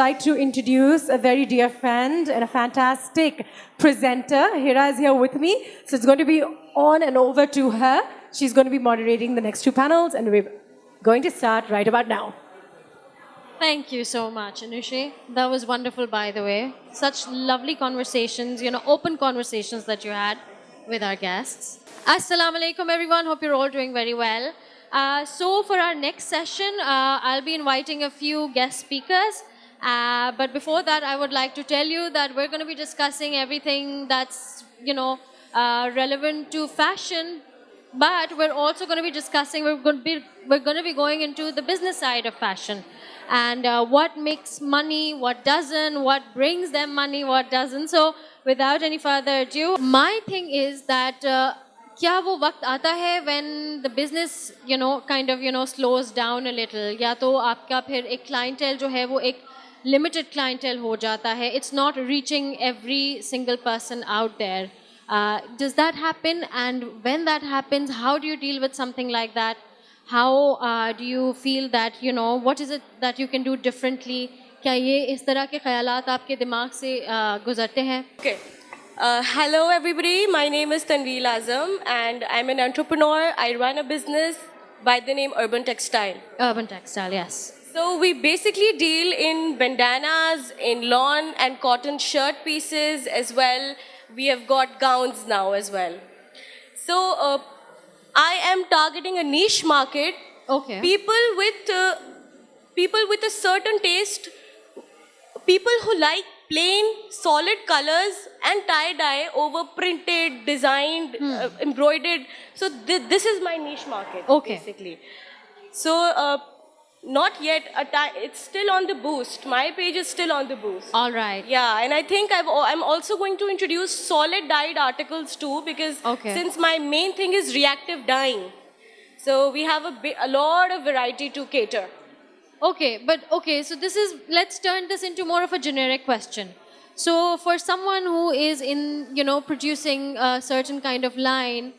like to introduce a very dear friend and a fantastic presenter. Hira is here with me. So it's going to be on and over to her. She's going to be moderating the next two panels, and we're going to start right about now. Thank you so much, Anushi. That was wonderful, by the way. Such lovely conversations, open conversations that you had with our guests. Assalamu alaikum, everyone. Hope you're all doing very well. So for our next session, I'll be inviting a few guest speakers. But before that, I would like to tell you that we're going to be discussing everything that's, relevant to fashion. But we're also going to be discussing, we're going to be going into the business side of fashion. And what makes money, what doesn't, what brings them money, what doesn't. So without any further ado, my thing is that क्या वो वक्त आता है when the business slows down a little, या तो आपका फिर एक clientele जो है वो एक limited clientele हो जाता है. It's not reaching every single person out there. Does that happen? And when that happens, how do you deal with something like that? How do you feel that, what is it that you can do differently? क्या ये इस तरह के ख्यालात आपके दिमाग से गुजरते हैं? Okay. Hello everybody, my name is Tanveer Azam and I'm an entrepreneur. I run a business by the name Urban Textile. Urban Textile, yes. So we basically deal in bandanas, in lawn and cotton shirt pieces as well. We have got gowns now as well. So I am targeting a niche market. Okay. People with a certain taste, people who like plain, solid colors and tie-dye over printed, designed, embroidered. So this is my niche market, Okay. basically. So not yet, it's still on the boost. My page is still on the boost. All right. Yeah, and I think I'm also going to introduce solid dyed articles too, because Okay. since my main thing is reactive dyeing, so we have a lot of variety to cater. Okay, so let's turn this into more of a generic question. So for someone who is in, producing a certain kind of line,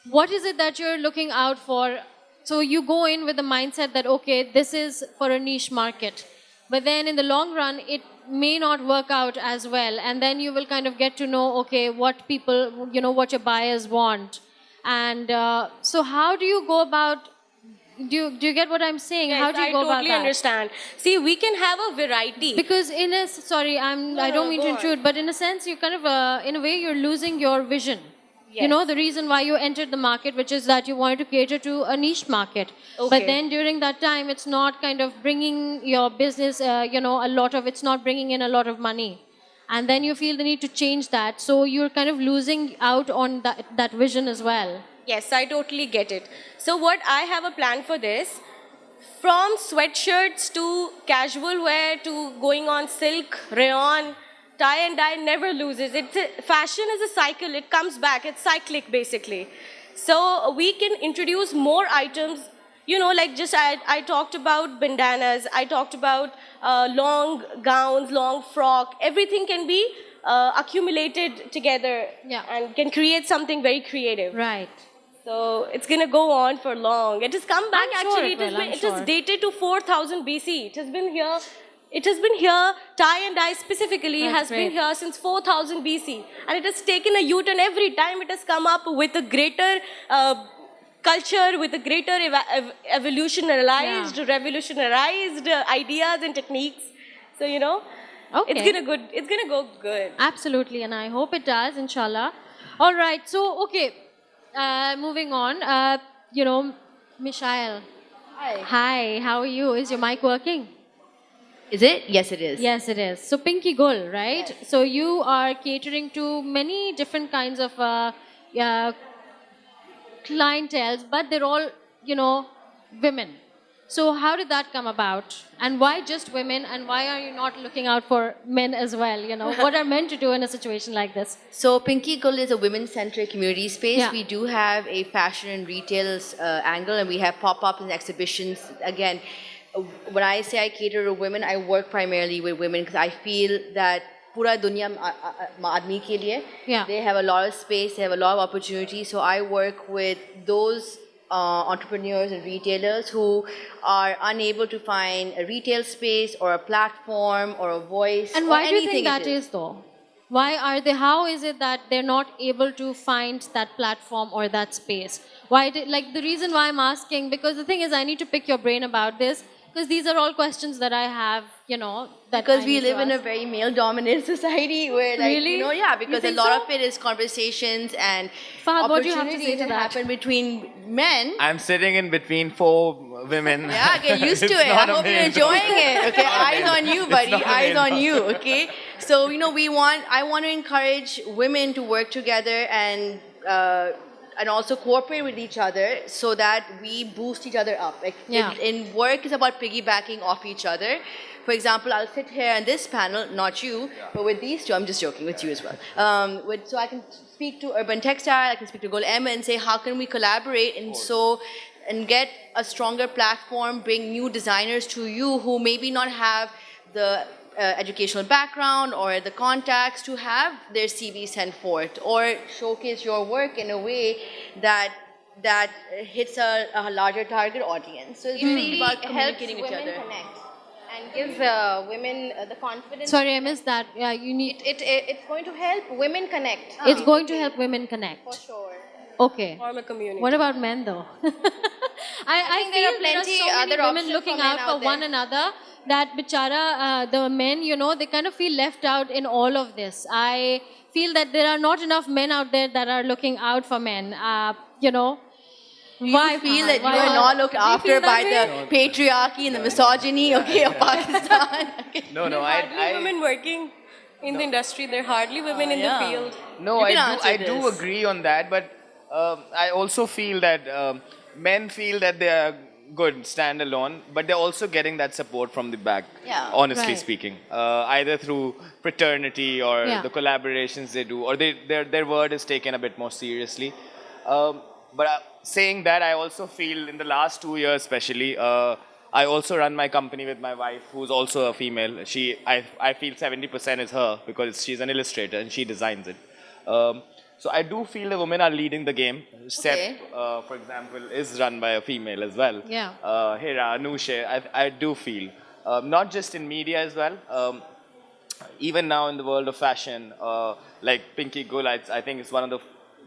what is it that you're looking out for? So you go in with the mindset that, okay, this is for a niche market. But then in the long run, it may not work out as well. And then you will kind of get to know, okay, what people, what your buyers want. And so how do you go about, do you get what I'm saying? Yes, How do you go about that? I totally understand. See, we can have a variety. Because I don't mean to intrude, but in a sense, you kind of, in a way, you're losing your vision. Yes. The reason why you entered the market, which is that you wanted to cater to a niche market. Okay. But then during that time, it's not kind of bringing your business, it's not bringing in a lot of money. And then you feel the need to change that. So you're kind of losing out on that vision as well. Yes, I totally get it. So what I have a plan for this, from sweatshirts to casual wear to going on silk, rayon, tie and dye never loses. Fashion is a cycle, it comes back, it's cyclic basically. So we can introduce more items, I talked about bandanas, I talked about long gowns, long frock, everything can be accumulated together and can create something very creative. Right. So it's going to go on for long. It has come back actually. It is dated to 4000 BC. It has been here. It has been here, tie and dye specifically has been here since 4000 BC. And it has taken a U-turn every time it has come up with a greater culture, with a greater revolutionarized ideas and techniques. So, Okay. it's gonna go good. Absolutely, and I hope it does, inshallah. All right, so, okay, moving on. Mishael. Hi, how are you? Is your mic working? Is it? Yes, it is. Yes, it is. So Pinky Gul, right? Yes. So you are catering to many different kinds of clientele, but they're all, women. So how did that come about? And why just women? And why are you not looking out for men as well? What are men to do in a situation like this? So Pinky Gul is a women-centric community space. Yeah. We do have a fashion and retail angle, and we have pop-ups and exhibitions. Again, when I say I cater to women, I work primarily with women because I feel that pura dunya aadmi ke liye, Yeah. they have a lot of space, they have a lot of opportunity. So I work with those entrepreneurs and retailers who are unable to find a retail space or a platform or a voice. And or why do you anything think that it is though? Why are they, how is it that they're not able to find that platform or that space? Why did, like the reason why I'm asking, because the thing is I need to pick your brain about this, because these are all questions that I have, you know, that Because I we need to live in a ask. very male-dominated society where, like, Really? you know, yeah, You because a think lot so? of it is conversations and Fahad, what do you have to say opportunities to that that? happen between men. I'm sitting in between four women. Yeah, get used to It's it. I not a hope you're male enjoying dom- it. Okay, eyes on you, buddy. not a Eyes male on dom- you. Okay. So I want to encourage women to work together and also cooperate with each other so that we boost each other up. Like Yeah. in work is about piggybacking off each other. For example, I'll sit here on this panel, not you, but with these two. I'm just joking with you as well. So I can speak to Urban Textile, I can speak to Gol Emma and say how can we collaborate and get a stronger platform, bring new designers to you who maybe not have the educational background or the contacts to have their CV sent forth, or showcase your work in a way that hits a larger target audience. So it's really about Helps communicating with each women other. connect and gives women the confidence. Sorry, I missed that. Yeah, you need. It's going to help women connect. It's going to help women connect. For sure. Okay. Form a community. What about men though? I think feel there are plenty so many other women options looking for men out for out one there. another that bichara, the men, you know, they kind of feel left out in all of this. I feel that there are not enough men out there that are looking out for men. You know. Why feel that you Why- are not looked do you after feel by that the patriarchy and the misogyny, okay, of Pakistan? Okay. No, no, Hardly I women working in the industry. There are hardly women in the yeah. field. no, You I can do, answer I do this. agree on that, but I also feel that men feel that they are good standalone, but they're also getting that support from the back. Yeah. Honestly Right. speaking, either through fraternity or Yeah. the collaborations they do, or their word is taken a bit more seriously. But saying that, I also feel in the last 2 years, especially, I also run my company with my wife, who's also a female. I feel 70% is her because she's an illustrator and she designs it. So I do feel the women are leading the game. Sep, Okay. for example, is run by a female as well. Yeah. Hira, Anusha, I do feel. Not just in media as well. Even now in the world of fashion, like Pinky Gul, I think it's one of the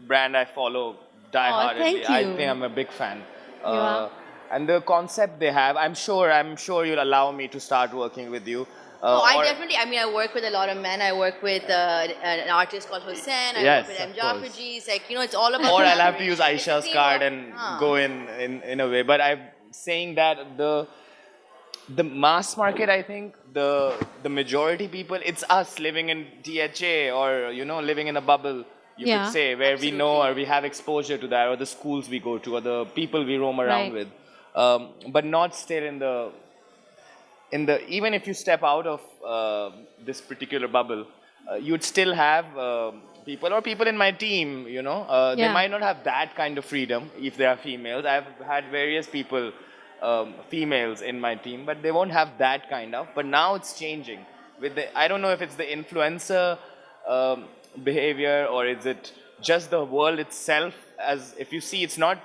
brand I follow die-heartedly. thank I you. think I'm a big fan. are? And the concept they have, I'm sure you'll allow me to start working with you. Oh, I or- definitely. I mean, I work with a lot of men. I work with an artist called Hussein. I Yes, work with M. of course. Jafarji. It's like, it's all about. Or I'll have to use Aisha's Teamwork. card and Ah. go in a way. But I'm saying that the mass market, I think the majority people, it's us living in DHA or living in a bubble, you Yeah. could say, where we know or we have exposure to that, or the schools we go to, or the people we roam around Right. with, but not still in the even if you step out of this particular bubble, you'd still have people in my team, they Yeah. might not have that kind of freedom if they are females. I've had various people, females in my team, but they won't have that kind of. But now it's changing. I don't know if it's the influencer behavior or is it just the world itself. As if you see, it's not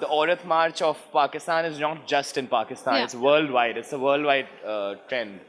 the Aurat March of Pakistan is not just in Pakistan. Yeah. It's worldwide. It's a worldwide trend.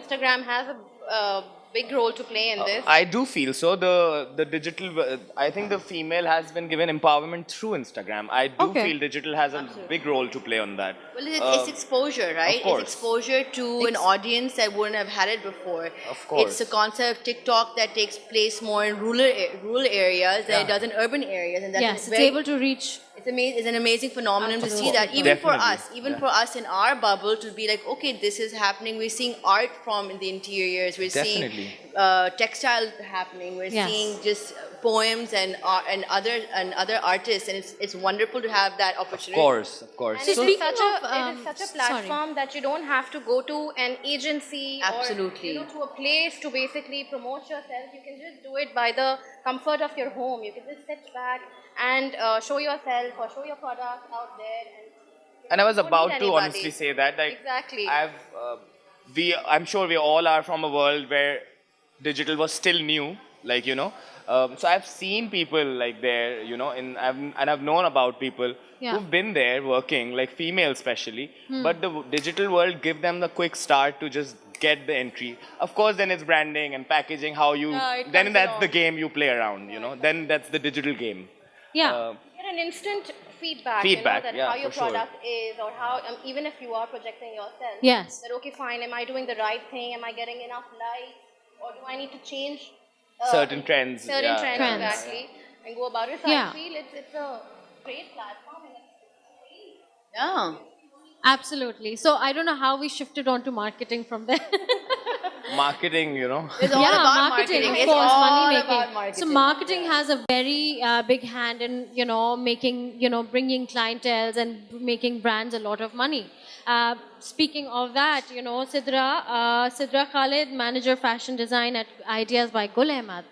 Instagram has a big role to play in this. I do feel so. The digital, I think the female has been given empowerment through Instagram. I do Okay. feel digital has a big role to play on that. Well, it's exposure, right? course. It's exposure to an audience that wouldn't have had it before. Of course. It's a concept of TikTok that takes place more in rural areas than it does in urban areas, and that's Yes, it's able to reach. It's an amazing phenomenon to see Absolutely. that. Even for Definitely. us, for us in our bubble, to be like, okay, this is happening. We're seeing art from the interiors. We're Definitely. seeing textile happening. We're Yes. seeing just poems and other artists, and it's wonderful to have that opportunity. Of course. And So it is speaking such of, it is such a sorry. platform that you don't have to go to an agency Absolutely. or to a place to basically promote yourself. You can just do it by the comfort of your home. You can just sit back and show yourself or show your product out there. And I was don't about need to anybody. honestly say that, like, Exactly. I'm sure we all are from a world where digital was still new, like, So I've seen people like there, you know, and I've known about people Yeah. who've been there working, like female especially. But the digital world give them the quick start to just get the entry. Of course, then it's branding and packaging. How you it then comes that's along. the game you play around. You know, then that's the digital game. Yeah. Get an instant feedback, Feedback, that yeah, how your for sure. product is, or how even if you are projecting yourself. Yes. That okay, fine. Am I doing the right thing? Am I getting enough likes, or do I need to change Certain trends, Certain yeah. trends, Trends. exactly, and go about it. So Yeah. I feel it's a great platform and it's free. Yeah. Absolutely. So I don't know how we shifted on to marketing from there. Marketing, you know. It's all about marketing. Of It's course, all money making. about marketing. So marketing has a very big hand in making bringing clientels and making brands a lot of money. Speaking of that, Sidra Khalid, manager fashion design at Ideas by Gul Ahmad.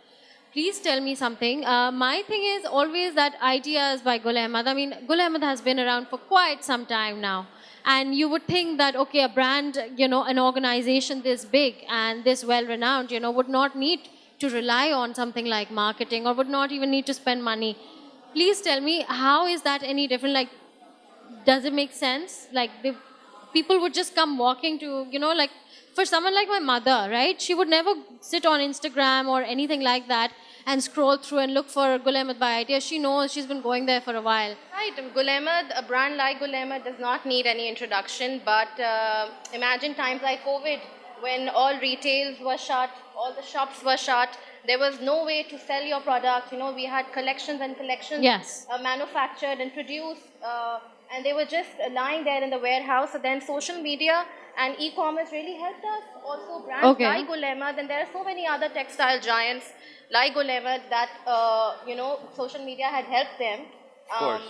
Please tell me something. My thing is always that Ideas by Gul Ahmad. I mean, Gul Ahmad has been around for quite some time now. And you would think that, okay, a brand, an organization this big and this well-renowned, would not need to rely on something like marketing or would not even need to spend money. Please tell me, how is that any different? Like, does it make sense? Like, people would just come walking to, like, for someone like my mother, right? She would never sit on Instagram or anything like that and scroll through and look for Gul Ahmad by Ideas. She knows, she's been going there for a while. Right, Gul Ahmad, a brand like Gul Ahmad does not need any introduction, but imagine times like COVID when all retails were shut, all the shops were shut, there was no way to sell your product. We had collections and collections Yes. manufactured and produced, and they were just lying there in the warehouse. So then social media and e-commerce really helped us. Also brands Okay. like Gul Ahmad, and there are so many other textile giants like Gul Ahmad that, social media had helped them Of course.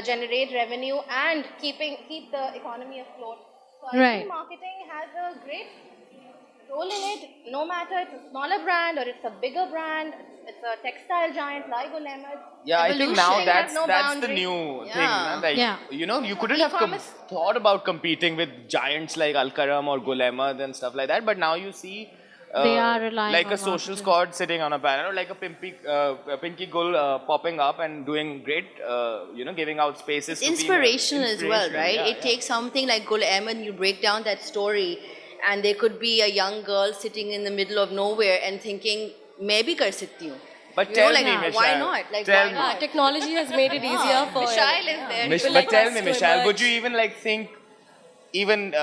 generate revenue and keep the economy afloat. So I Right. think marketing has a great role in it, no matter it's a smaller brand or it's a bigger brand, it's a textile giant like Gul Ahmad. Yeah, I think now Evolution has no that's the boundary. new Yeah. thing. Na? Like, Yeah. you couldn't have E-commerce. thought about competing with giants like Al-Karam or Gul Ahmad and stuff like that. But now you see They are relying like on a social marketing. squad sitting on a panel, or like a Pinky Gul popping up and doing great, giving out spaces. It's to female. inspirational as well, Inspirational, right? yeah, It takes something like Gul Ahmad, you break down that story, and there could be a young girl sitting in the middle of nowhere and thinking, maybe kar sakti hu. But You tell know, like, me, Michelle. why not? Like, tell why me. not? Technology has made it easier for Vishal is there. But tell me, Michelle, would you even like think, even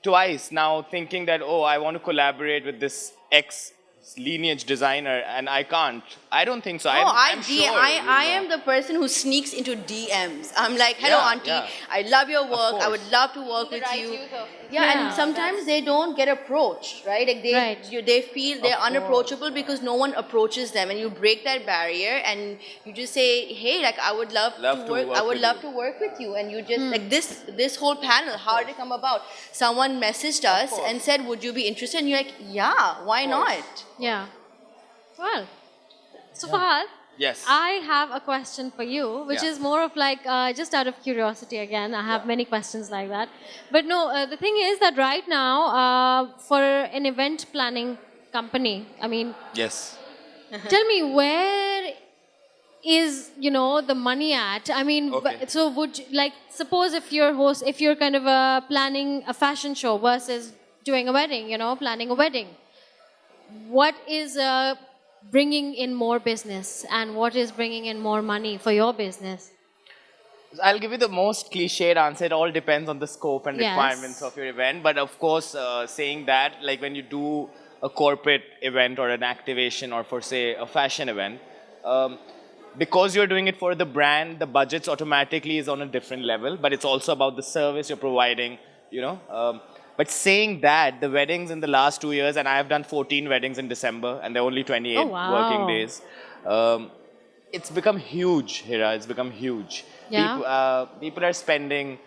twice now, thinking that, oh, I want to collaborate with this ex lineage designer and I can't? I don't think so. No, I'm sure. I am the person who sneaks into DMs. I'm like, hello, Yeah, auntie, yeah. I love your work. I would course. love to work The with right you. use of- Yeah, Yeah. and sometimes they don't get approached, right? Like Right. they feel they're Of course. unapproachable because no one approaches them, and you break that barrier, and you just say, hey, like I would love, Love to work. work I would with love you. to work with you, and you just like this whole panel. How did it come about? Someone messaged us and said, would you be interested? And you're like, yeah, why not? Yeah. Well, so Fahad, Yes. I have a question for you, which Yeah. is more of like just out of curiosity again. I have many questions like that. But no, the thing is that right now, for an event planning company, I mean, Yes. tell me where is the money at? I mean, Okay. so would you, like, suppose if you're kind of planning a fashion show versus doing a wedding, planning a wedding, what is bringing in more business and what is bringing in more money for your business? I'll give you the most cliched answer. It all depends on the scope and Yes. requirements of your event. But of course, saying that, like when you do a corporate event or an activation or for say a fashion event, because you're doing it for the brand, the budgets automatically is on a different level. But it's also about the service you're providing, but saying that, the weddings in the last 2 years, and I have done 14 weddings in December, and there are only 28 Oh, wow. working days. It's become huge, Hira. It's become huge. Yeah. People are spending,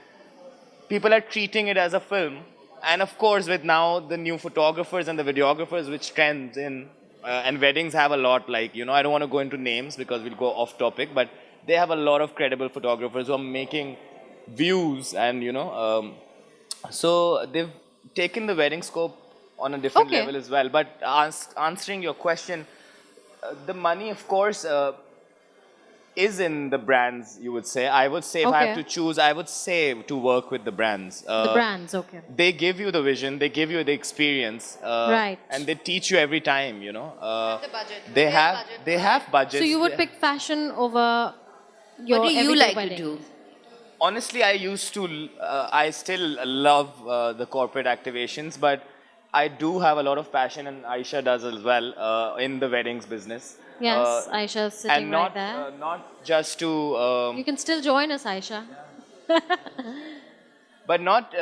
people are treating it as a film. And of course, with now the new photographers and the videographers, which trends in, and weddings have a lot, like, I don't want to go into names because we'll go off topic, but they have a lot of credible photographers who are making views and, so they've taken the wedding scope on a different Okay. level as well. But answering your question, The money, of course, is in the brands, you would say. I would say if I have Okay. to choose, I would say to work with the brands. The brands, okay. They give you the vision, they give you the experience, Right. and they teach you every time. The budget. They have budgets. So you would they- pick fashion over your What do you everyday like wedding? to do? Honestly, I used to. I still love the corporate activations, but I do have a lot of passion, and Aisha does as well in the weddings business. Yes, Aisha's sitting and not right there. not just to. You can still join us, Aisha. But not,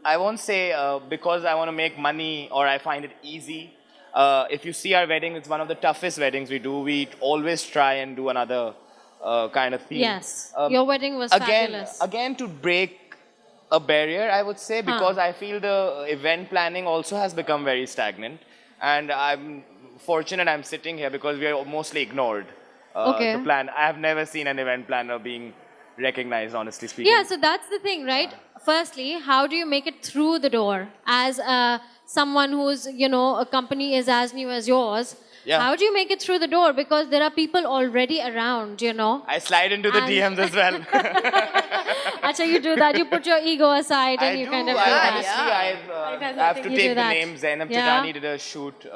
I won't say because I want to make money or I find it easy. If you see our wedding, it's one of the toughest weddings we do. We always try and do another kind of theme. Yes, your wedding was again, fabulous. Again, to break a barrier, I would say, because I feel the event planning also has become very stagnant. And I'm fortunate I'm sitting here because we are mostly ignored. Okay. The plan. I have never seen an event planner being recognized, honestly speaking. Yeah, so that's the thing, right? Firstly, how do you make it through the door as someone who's, a company is as new as yours? Yeah. How do you make it through the door? Because there are people already around, I slide into the And- DMs as well. Actually, you do that. You put your ego aside and you kind of do that. Honestly, It has I have nothing to to take do the that. name. Zainab Yeah. Chitani did a shoot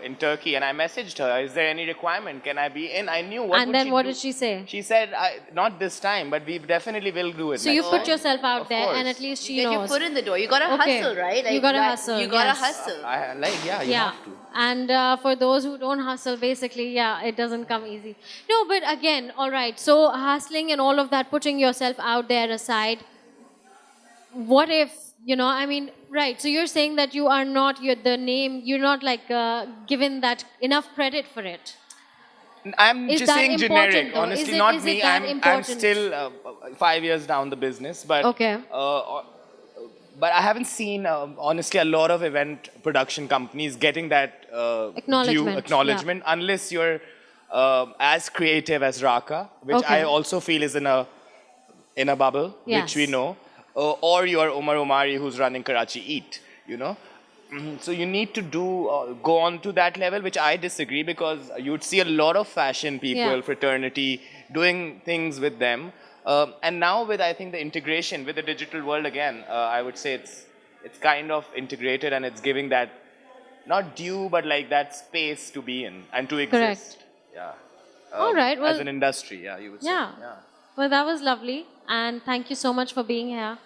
in Turkey, and I messaged her, is there any requirement? Can I be in? I knew what And would then she what do? did she say? She said, not this time, but we definitely will do it So you next put time. yourself out Of there and course. at least she Get your knows. foot in the door. You gotta Okay. hustle, right? You gotta hustle, You gotta yes. hustle. You Yeah. have to. And for those who don't hustle, basically, yeah, it doesn't come easy. No, but again, all right. So hustling and all of that, putting yourself out there aside. What if, right. So you're saying that you are not, the name, you're not like given that enough credit for it. I'm Is just that saying important, generic. though? Honestly, Is it- not is it me. that I'm important? still 5 years down the business, but Okay. But I haven't seen honestly a lot of event production companies getting that Acknowledgement, unless you're as creative as Raka, which Okay. I also feel is in a bubble, Yes. which we know, or you're Omar Omari who's running Karachi Eat, So you need to go on to that level, which I disagree because you'd see a lot of fashion people, Yeah. fraternity, doing things with them. And now with, I think, the integration with the digital world again, I would say it's kind of integrated and it's giving that, not due, but like that space to be in and to exist. Yeah. All right, well- as an industry, yeah, you would say. Yeah. Well, that was lovely. And thank you so much for being here.